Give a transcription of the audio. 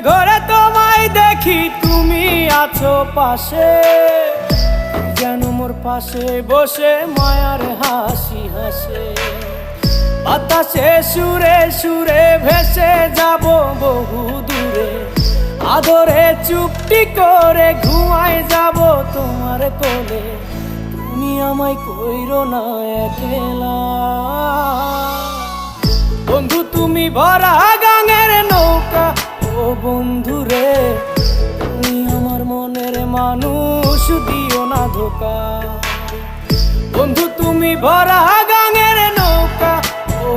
ঘরে তোমায় দেখি তুমি আছো পাশে, যেন মোর পাশে বসে মায়ার হাসি হাসে। বাতাসে সুরে সুরে ভেসে যাব বহু দূরে, আদরে চুপটি করে ঘুমায় যাব তোমার কোলে। তুমি আমায় কইরো না একলা বন্ধু, তুমি ভরা গাঙের নৌকা। ও বন্ধু রে, তুমি আমার মনের মানুষ, দিও না ধোকা। বন্ধু তুমি ভরা গাঙের নৌকা। ও